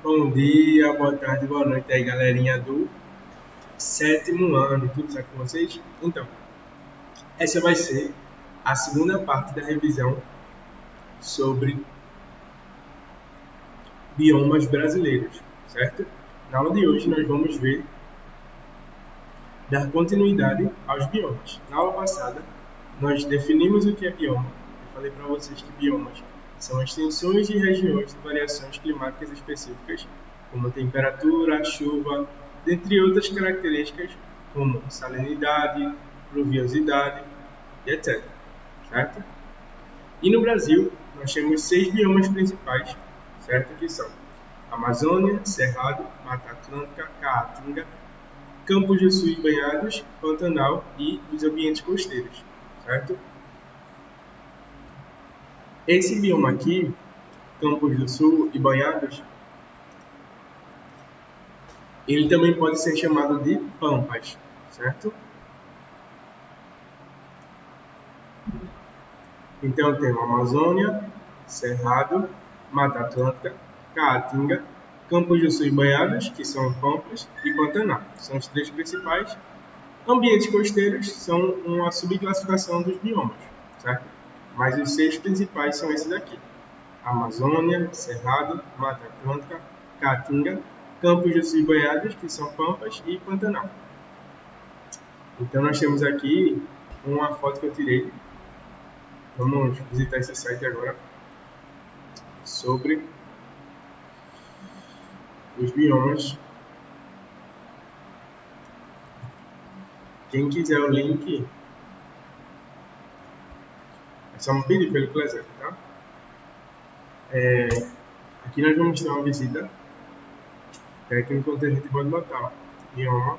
Bom dia, boa tarde, boa noite aí, galerinha do sétimo ano. Tudo certo com vocês? Então, essa vai ser a segunda parte da revisão sobre biomas brasileiros, certo? Na aula de hoje nós vamos dar continuidade aos biomas. Na aula passada, nós definimos o que é bioma. Eu falei para vocês que biomas são extensões de regiões de variações climáticas específicas, como temperatura, chuva, dentre outras características, como salinidade, pluviosidade e etc. Certo? E no Brasil, nós temos 6 biomas principais, certo? Que são Amazônia, Cerrado, Mata Atlântica, Caatinga, Campos do Sul e Banhados, Pantanal e os ambientes costeiros, certo? Esse bioma aqui, Campos do Sul e Banhados, ele também pode ser chamado de pampas, certo? Então temos Amazônia, Cerrado, Mata Atlântica, Caatinga, Campos do Sul e Banhados, que são pampas, e Pantanal. São os três principais. Ambientes costeiros são uma subclassificação dos biomas, certo? Mas os 6 principais são esses aqui: Amazônia, Cerrado, Mata Atlântica, Caatinga, Campos do Sul e Banhados, que são pampas, e Pantanal. Então nós temos aqui uma foto que eu tirei. Vamos visitar esse site agora sobre os biomas. Quem quiser o link, é só me pedir pelo Clésio, tá? Aqui nós vamos ter uma visita técnica onde a gente pode botar ó, bioma.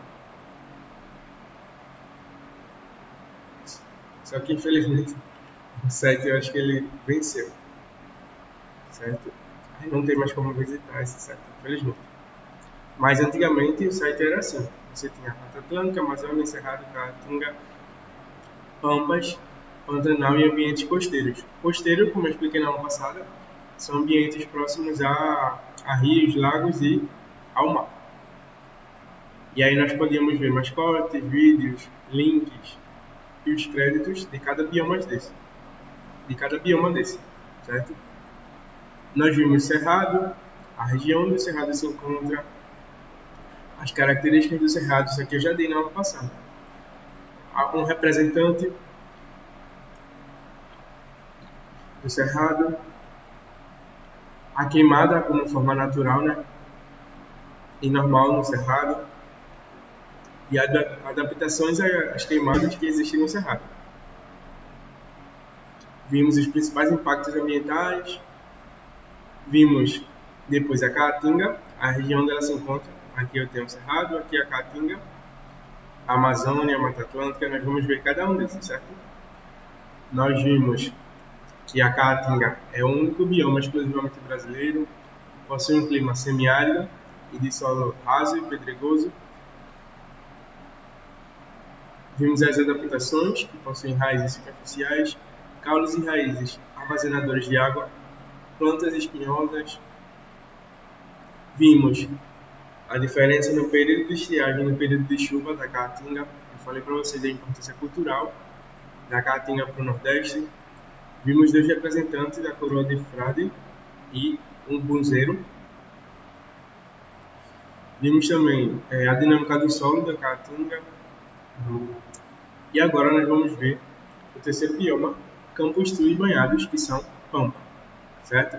Só que infelizmente o site eu acho que ele venceu, certo? Aí não tem mais como visitar esse site, infelizmente. Mas antigamente o site era assim: você tinha Mata Atlântica, Amazônia, Cerrado, Caatinga, Pampas, Pantanal e ambientes costeiros. Costeiro, como eu expliquei na aula passada, são ambientes próximos a rios, lagos e ao mar. E aí nós podíamos ver mascotes, vídeos, links e os créditos de cada bioma desse, certo? Nós vimos Cerrado, a região do Cerrado se encontra, as características do Cerrado, isso aqui eu já dei na aula passada. Há um representante do Cerrado, a queimada como forma natural, né? E normal no Cerrado, e adaptações às queimadas que existem no Cerrado. Vimos os principais impactos ambientais, vimos depois a Caatinga, a região onde ela se encontra. Aqui eu tenho o Cerrado, aqui a Caatinga, a Amazônia, a Mata Atlântica. Nós vamos ver cada um desses, certo? Nós vimos que a Caatinga é o único bioma exclusivamente brasileiro, possui um clima semiárido e de solo raso e pedregoso. Vimos as adaptações, que possuem raízes superficiais, caules e raízes armazenadores de água, plantas espinhosas. Vimos a diferença no período de estiagem e no período de chuva da Caatinga. Eu falei para vocês da importância cultural da Caatinga para o Nordeste. Vimos 2 representantes da coroa de Frade e um bunzeiro. Vimos também a dinâmica do solo da Caatinga. E agora nós vamos ver o terceiro bioma, Campos Sul e Banhados, que são pampa, certo?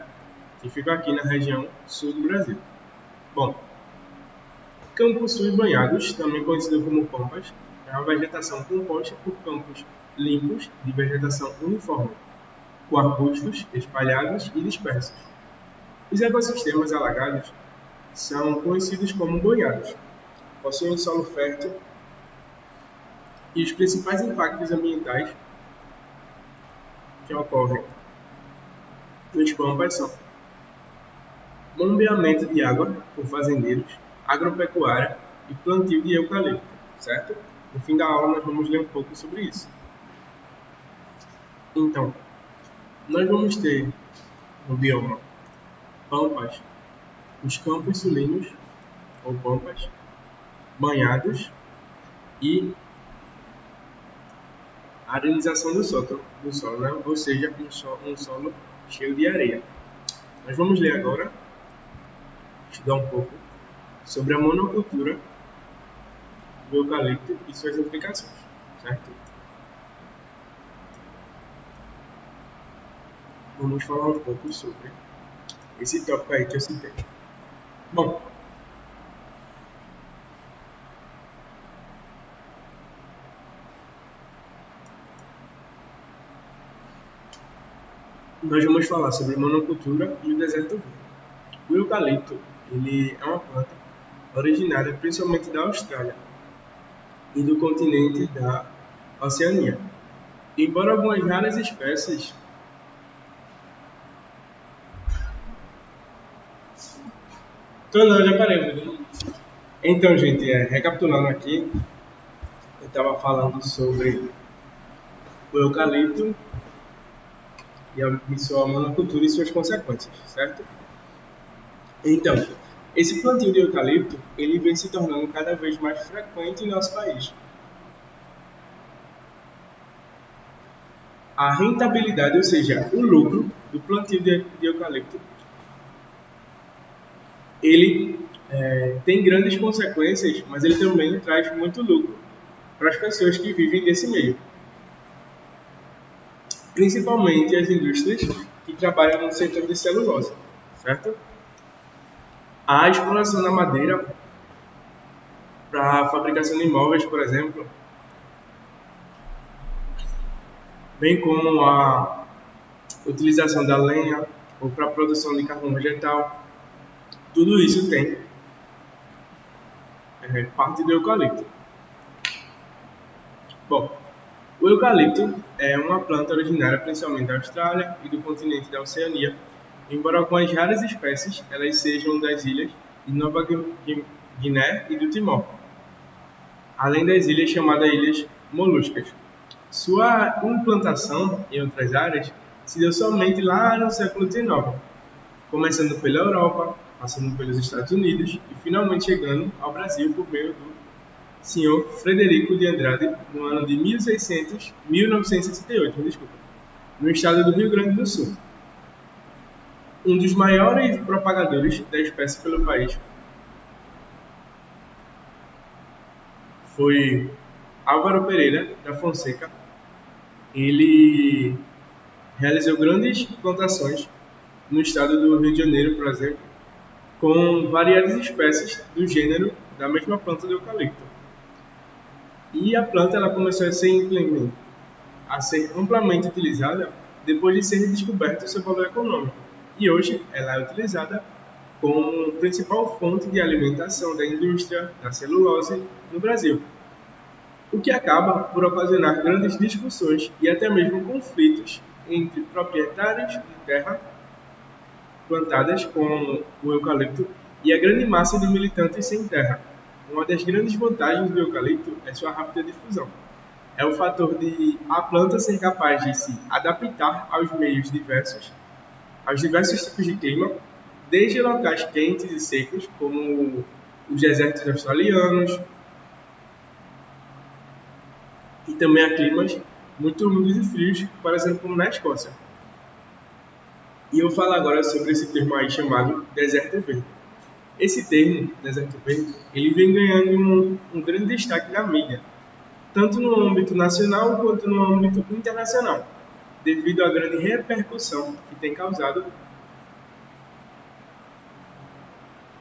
Que fica aqui na região sul do Brasil. Bom, Campos Sul e Banhados, também conhecido como pampas, é uma vegetação composta por campos limpos de vegetação uniforme, com arbustos espalhados e dispersos. Os ecossistemas alagados são conhecidos como banhados, possuem solo fértil e os principais impactos ambientais que ocorrem nos pampas são bombeamento de água por fazendeiros, agropecuária e plantio de eucalipto, certo? No fim da aula nós vamos ler um pouco sobre isso. Então, nós vamos ter no bioma pampas os campos sulinos, ou pampas, banhados e a arenização do solo, né? Ou seja, um solo cheio de areia. Nós vamos ler agora, estudar um pouco, sobre a monocultura do eucalipto e suas implicações, certo? Vamos falar um pouco sobre esse tópico aí que eu citei. Bom, nós vamos falar sobre monocultura e o deserto verde. O eucalipto, ele é uma planta originária principalmente da Austrália e do continente da Oceania. Embora algumas raras espécies não, já parei. Então, gente, recapitulando aqui, eu estava falando sobre o eucalipto e sua monocultura e suas consequências, certo? Então, esse plantio de eucalipto, ele vem se tornando cada vez mais frequente em nosso país. A rentabilidade, ou seja, o lucro do plantio de eucalipto, ele tem grandes consequências, mas ele também traz muito lucro para as pessoas que vivem desse meio. Principalmente as indústrias que trabalham no setor de celulose, certo? A exploração da madeira para a fabricação de imóveis, por exemplo, bem como a utilização da lenha ou para a produção de carvão vegetal, tudo isso tem parte do eucalipto. Bom, o eucalipto é uma planta originária principalmente da Austrália e do continente da Oceania, embora algumas raras espécies elas sejam das ilhas de Nova Guiné e do Timor, além das ilhas chamadas Ilhas Moluscas. Sua implantação em outras áreas se deu somente lá no século XIX, começando pela Europa, passando pelos Estados Unidos e finalmente chegando ao Brasil por meio do Sr. Frederico de Andrade no ano de 1968, no estado do Rio Grande do Sul. Um dos maiores propagadores da espécie pelo país foi Álvaro Pereira da Fonseca. Ele realizou grandes plantações no estado do Rio de Janeiro, por exemplo, com variadas espécies do gênero da mesma planta do eucalipto. E a planta ela começou a ser amplamente utilizada depois de ser descoberto seu valor econômico. E hoje ela é utilizada como principal fonte de alimentação da indústria da celulose no Brasil, o que acaba por ocasionar grandes discussões e até mesmo conflitos entre proprietários de terra plantadas com o eucalipto e a grande massa de militantes sem terra. Uma das grandes vantagens do eucalipto é sua rápida difusão. É o fator de a planta ser capaz de se adaptar aos meios diversos, aos diversos tipos de clima, desde locais quentes e secos, como os desertos australianos, e também a climas muito úmidos e frios, por exemplo, como na Escócia. E eu falo agora sobre esse termo aí chamado deserto verde. Esse termo, deserto verde, ele vem ganhando um grande destaque na mídia, tanto no âmbito nacional quanto no âmbito internacional, devido à grande repercussão que tem causado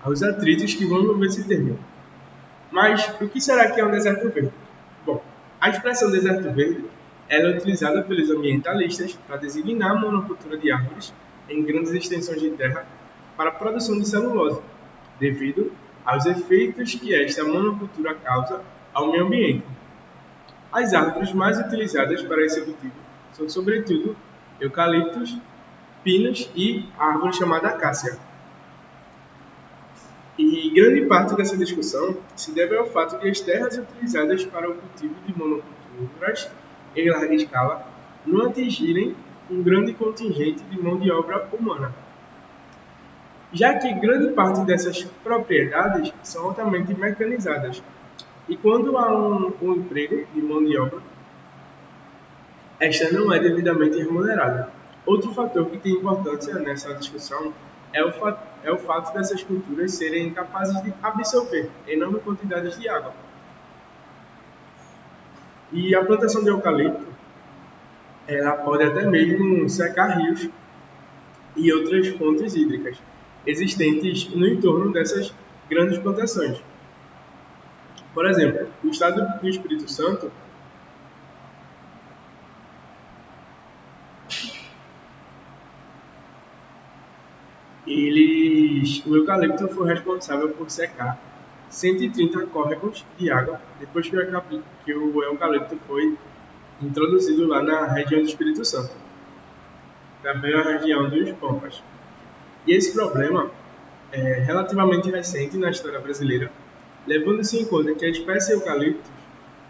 aos atritos que vão envolver esse termo. Mas o que será que é um deserto verde? Bom, a expressão deserto verde ela é utilizada pelos ambientalistas para designar a monocultura de árvores em grandes extensões de terra para a produção de celulose, devido aos efeitos que esta monocultura causa ao meio ambiente. As árvores mais utilizadas para esse cultivo são, sobretudo, eucaliptos, pinos e a árvore chamada acácia. E grande parte dessa discussão se deve ao fato de as terras utilizadas para o cultivo de monoculturas em larga escala não atingirem um grande contingente de mão de obra humana. já que grande parte dessas propriedades são altamente mecanizadas. E quando há um emprego de mão de obra, esta não é devidamente remunerada. Outro fator que tem importância nessa discussão é o fato dessas culturas serem capazes de absorver enormes quantidades de água. E a plantação de eucalipto, ela pode até mesmo secar rios e outras fontes hídricas existentes no entorno dessas grandes plantações. Por exemplo, o estado do Espírito Santo, o eucalipto foi responsável por secar 130 córregos de água depois que o eucalipto foi introduzido lá na região do Espírito Santo, também a região dos Pampas. E esse problema é relativamente recente na história brasileira, levando-se em conta que a espécie eucaliptus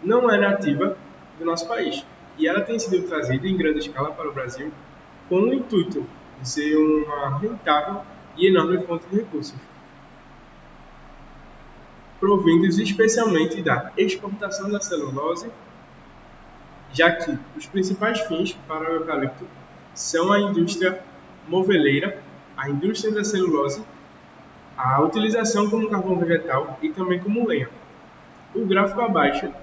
não é nativa do nosso país e ela tem sido trazida em grande escala para o Brasil com o intuito de ser uma rentável e enorme fonte de recursos, provindos especialmente da exportação da celulose, já que os principais fins para o eucalipto são a indústria moveleira, a indústria da celulose, a utilização como carvão vegetal e também como lenha. O gráfico abaixo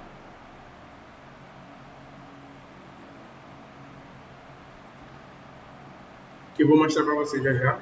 que eu vou mostrar para vocês já já.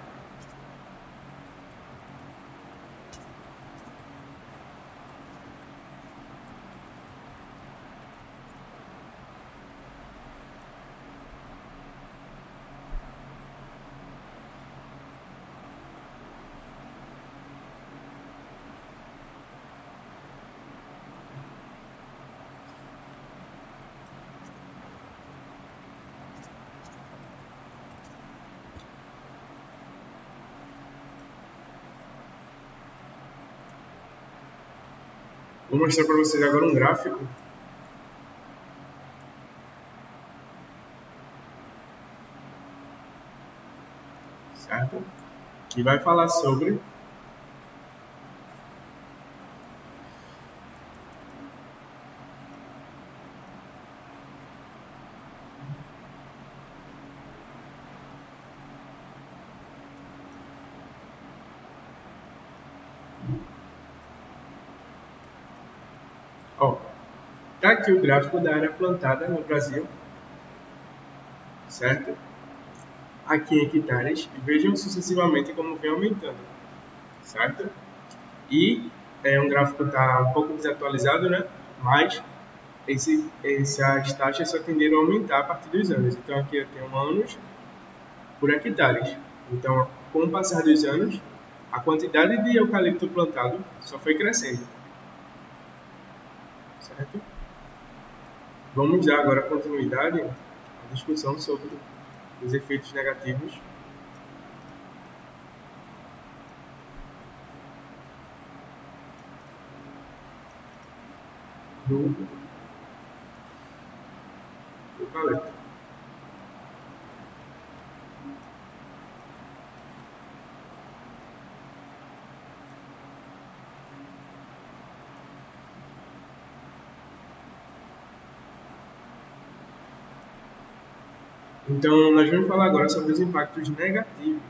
Vou mostrar para vocês agora um gráfico certo? Que vai falar sobre tá aqui o gráfico da área plantada no Brasil, certo? Aqui em hectares, e vejam sucessivamente como vem aumentando, certo? E um gráfico está um pouco desatualizado, né? Mas essas taxas só tenderam a aumentar a partir dos anos. Então aqui eu tenho anos por hectares. Então, com o passar dos anos, a quantidade de eucalipto plantado só foi crescendo, certo? Vamos dar agora continuidade à discussão sobre os efeitos negativos do eucalipto. Então, nós vamos falar agora sobre os impactos negativos.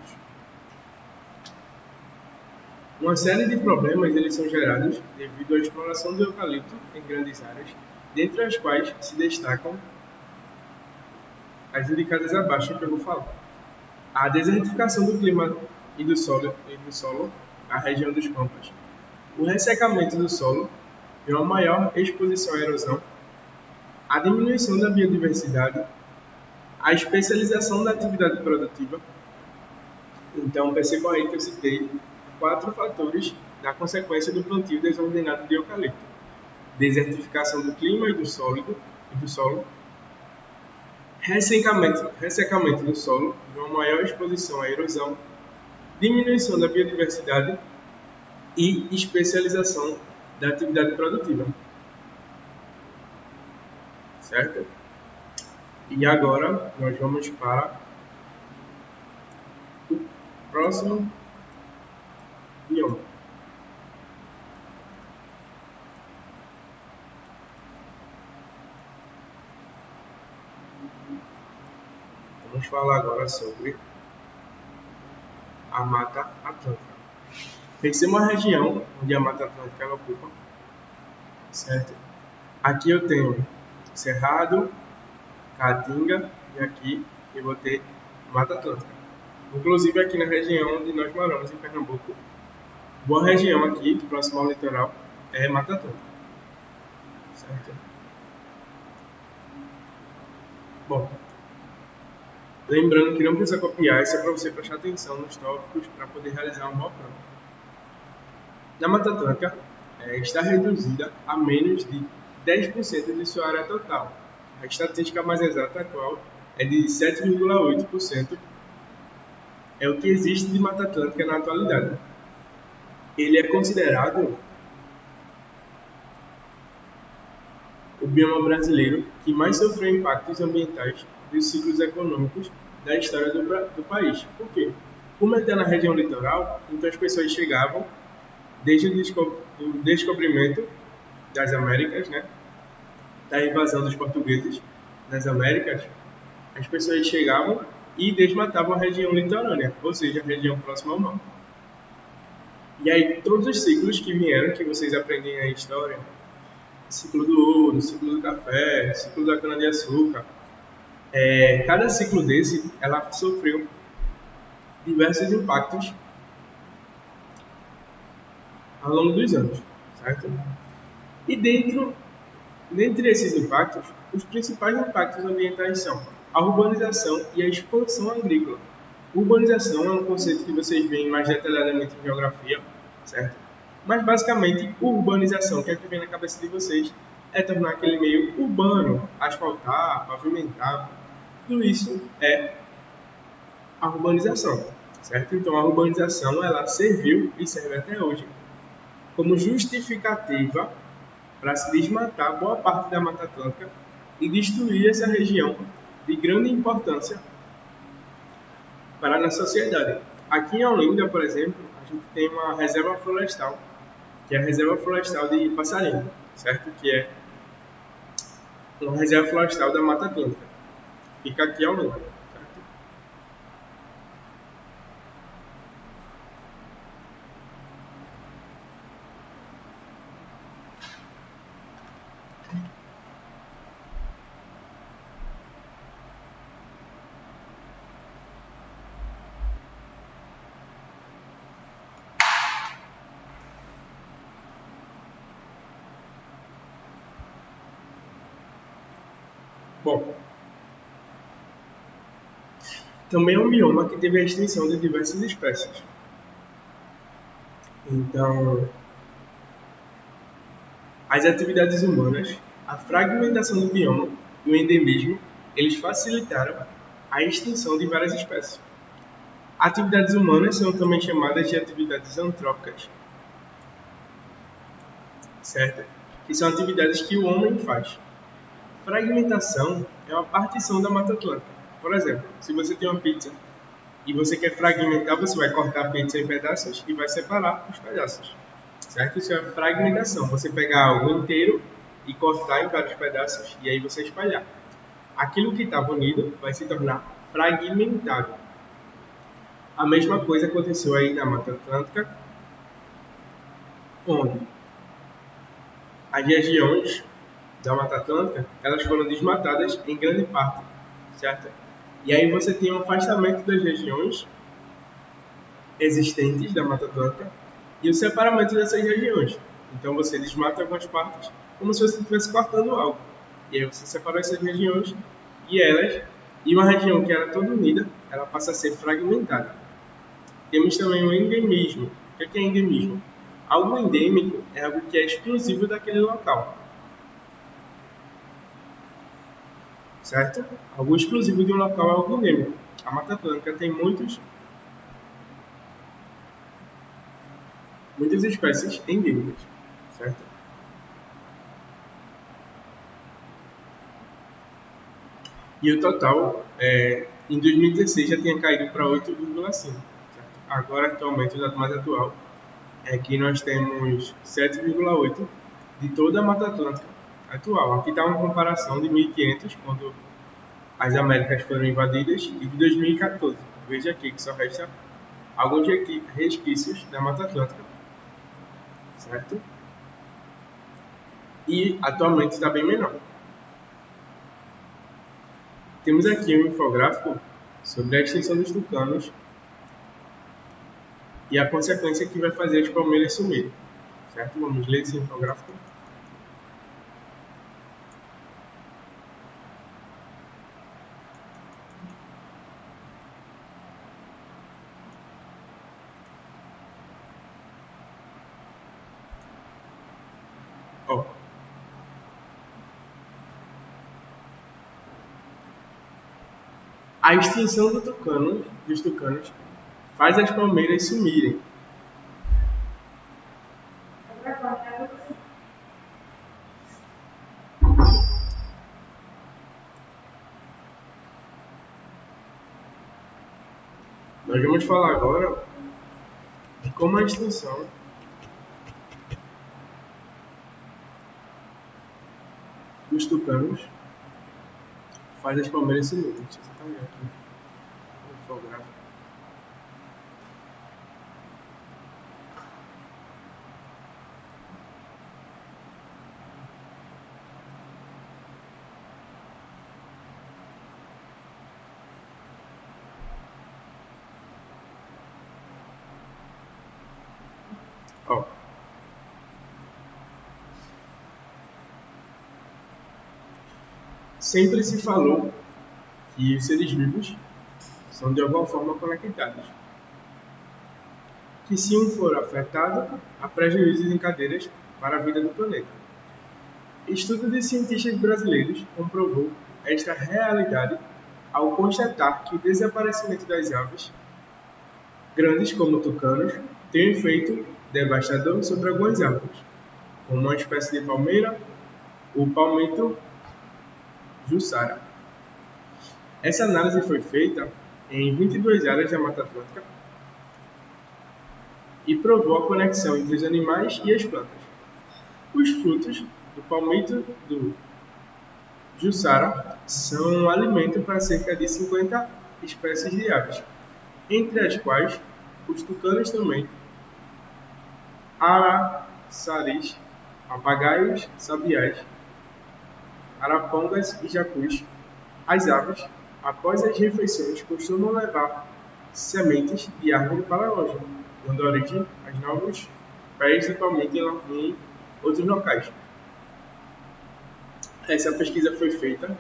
Uma série de problemas eles são gerados devido à exploração do eucalipto em grandes áreas, dentre as quais se destacam as indicadas abaixo que eu vou falar. A desertificação do clima e do solo na região dos Pampas. O ressecamento do solo e uma maior exposição à erosão. A diminuição da biodiversidade. A especialização da atividade produtiva. Então, percebam aí que eu citei 4 fatores da consequência do plantio desordenado de eucalipto: desertificação do clima e do solo, ressecamento do solo, de uma maior exposição à erosão, diminuição da biodiversidade e especialização da atividade produtiva. Certo? E agora nós vamos para o próximo falar agora sobre a Mata Atlântica. Pensei uma região onde a Mata Atlântica ela ocupa, certo? Aqui eu tenho Cerrado, Caatinga e aqui eu vou ter Mata Atlântica. Inclusive aqui na região onde nós moramos, em Pernambuco, boa região aqui, próximo ao litoral, é Mata Atlântica, certo? Bom, lembrando que não precisa copiar, isso é para você prestar atenção nos tópicos para poder realizar uma boa prova. Na Mata Atlântica, está reduzida a menos de 10% de sua área total. A estatística mais exata atual é de 7,8%, é o que existe de Mata Atlântica na atualidade. Ele é considerado o bioma brasileiro que mais sofreu impactos ambientais dos ciclos econômicos da história do país. Por quê? Como está na região litoral, então as pessoas chegavam desde o descobrimento das Américas, né, da invasão dos portugueses nas Américas, as pessoas chegavam e desmatavam a região litorânea, ou seja, a região próxima ao mar. E aí todos os ciclos que vieram, que vocês aprendem na história, ciclo do ouro, ciclo do café, ciclo da cana-de-açúcar, cada ciclo desse, ela sofreu diversos impactos ao longo dos anos, certo? E dentre esses impactos, os principais impactos ambientais são a urbanização e a expansão agrícola. Urbanização é um conceito que vocês veem mais detalhadamente em geografia, certo? Mas basicamente, urbanização, que é o que vem na cabeça de vocês, é tornar aquele meio urbano, asfaltar, pavimentar. Tudo isso é a urbanização, certo? Então a urbanização ela serviu e serve até hoje como justificativa para se desmatar boa parte da Mata Atlântica e destruir essa região de grande importância para a nossa sociedade. Aqui em Olinda, por exemplo, a gente tem uma reserva florestal, que é a Reserva Florestal de Passarinho, certo? Que é uma reserva florestal da Mata Atlântica. Fica aqui em Olinda, certo? Bom, também é um bioma que teve a extinção de diversas espécies. Então, as atividades humanas, a fragmentação do bioma e o endemismo, eles facilitaram a extinção de várias espécies. Atividades humanas são também chamadas de atividades antrópicas, certo? Que são atividades que o homem faz. Fragmentação é uma partição da Mata Atlântica. Por exemplo, se você tem uma pizza e você quer fragmentar, você vai cortar a pizza em pedaços e vai separar os pedaços, certo? Isso é fragmentação. Você pegar algo inteiro e cortar em vários pedaços e aí você espalhar. Aquilo que estava unido vai se tornar fragmentado. A mesma coisa aconteceu aí na Mata Atlântica, onde as regiões da Mata Atlântica, elas foram desmatadas em grande parte, certo? E aí você tem um afastamento das regiões existentes da Mata Atlântica e o separamento dessas regiões. Então você desmata algumas partes como se você estivesse cortando algo. E aí você separou essas regiões e uma região que era toda unida, ela passa a ser fragmentada. Temos também o endemismo. O que é endemismo? Algo endêmico é algo que é exclusivo daquele local, certo? Algo exclusivo de um local é algo endêmico. A Mata Atlântica tem muitas espécies endêmicas, certo? E o total, em 2016, já tinha caído para 8,5. Agora, atualmente, o dado mais atual é que nós temos 7,8 de toda a Mata Atlântica atual. Aqui está uma comparação de 1500, quando as Américas foram invadidas e de 2014. Veja aqui que só resta alguns resquícios da Mata Atlântica, certo? E atualmente está bem menor. Temos aqui um infográfico sobre a extinção dos tucanos e a consequência que vai fazer as palmeiras sumirem, certo? Vamos ler esse infográfico. Ó. A extinção dos tucanos faz as palmeiras sumirem. Nós vamos falar agora de como a extinção dos tucanos faz as palmeiras sumirem. Deixa eu só ver aqui o infográfico. Ó. Sempre se falou que os seres vivos são de alguma forma conectados. Que se um for afetado, há prejuízos em cadeias para a vida do planeta. Estudo de cientistas brasileiros comprovou esta realidade ao constatar que o desaparecimento das aves grandes como tucanos tem um efeito devastador sobre algumas árvores, como uma espécie de palmeira, o palmito jussara. Essa análise foi feita em 22 áreas da Mata Atlântica e provou a conexão entre os animais e as plantas. Os frutos do palmito do jussara são um alimento para cerca de 50 espécies de aves, entre as quais os tucanos também, araçaris, papagaios, sabiás, arapongas e jacus. As aves, após as refeições, costumam levar sementes de árvore para a loja, dando origem aos novos pés de palmito em outros locais. Essa pesquisa foi feita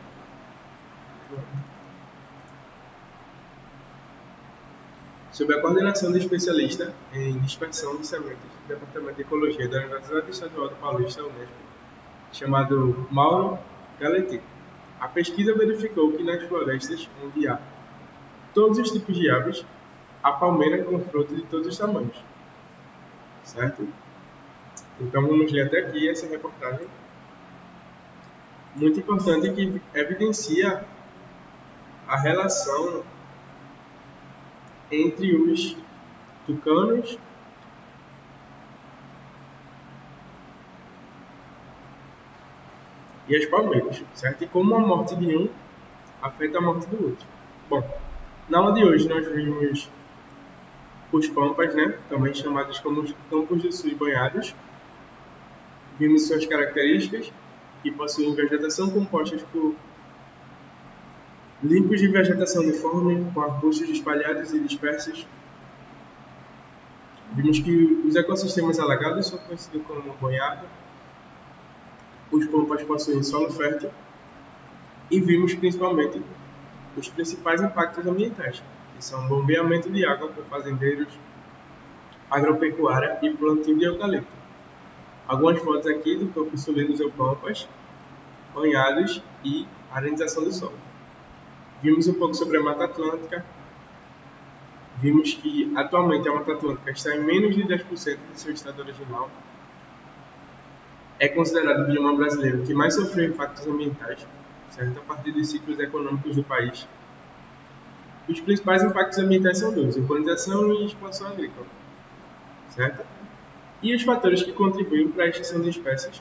sob a coordenação do especialista em dispersão de sementes do Departamento de Ecologia da Universidade Estadual do Paulista, Unesp, chamado Mauro Galetti. A pesquisa verificou que nas florestas onde há todos os tipos de aves, há palmeira com frutos de todos os tamanhos. Certo? Então vamos ler até aqui essa reportagem muito importante que evidencia a relação entre os tucanos e as palmeiras, certo? E como a morte de um afeta a morte do outro. Bom, na aula de hoje nós vimos os pampas, né? Também chamados como os campos do sul banhados. Vimos suas características, que possuem vegetação composta por limpos de vegetação uniforme, com arbustos espalhados e dispersos. Vimos que os ecossistemas alagados são conhecidos como banhado. Os pampas possuem solo fértil. E vimos principalmente os principais impactos ambientais, que são bombeamento de água por fazendeiros, agropecuária e plantio de eucalipto. Algumas fotos aqui do campo sulino dos pampas, banhados e arenização do solo. Vimos um pouco sobre a Mata Atlântica. Vimos que atualmente a Mata Atlântica está em menos de 10% do seu estado original. É considerado o bioma brasileiro que mais sofreu impactos ambientais, certo? A partir dos ciclos econômicos do país. Os principais impactos ambientais são dois: urbanização e expansão agrícola, certo? E os fatores que contribuem para a extinção de espécies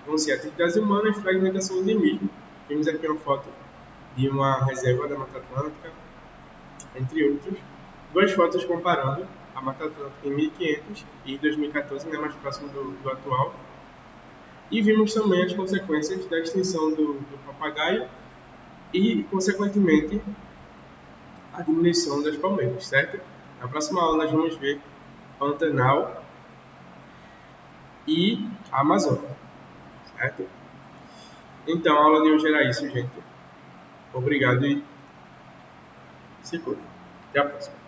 vão ser atividades humanas, fragmentação e endemismo. Temos aqui uma foto de uma reserva da Mata Atlântica, entre outros. 2 fotos comparando a Mata Atlântica em 1500 e 2014, né, mais próximo do atual. E vimos também as consequências da extinção do papagaio e, consequentemente, a diminuição das palmeiras, certo? Na próxima aula nós vamos ver Pantanal e a Amazônia, certo? Então, a aula de hoje era isso, gente. Obrigado e se cuida. Até a próxima.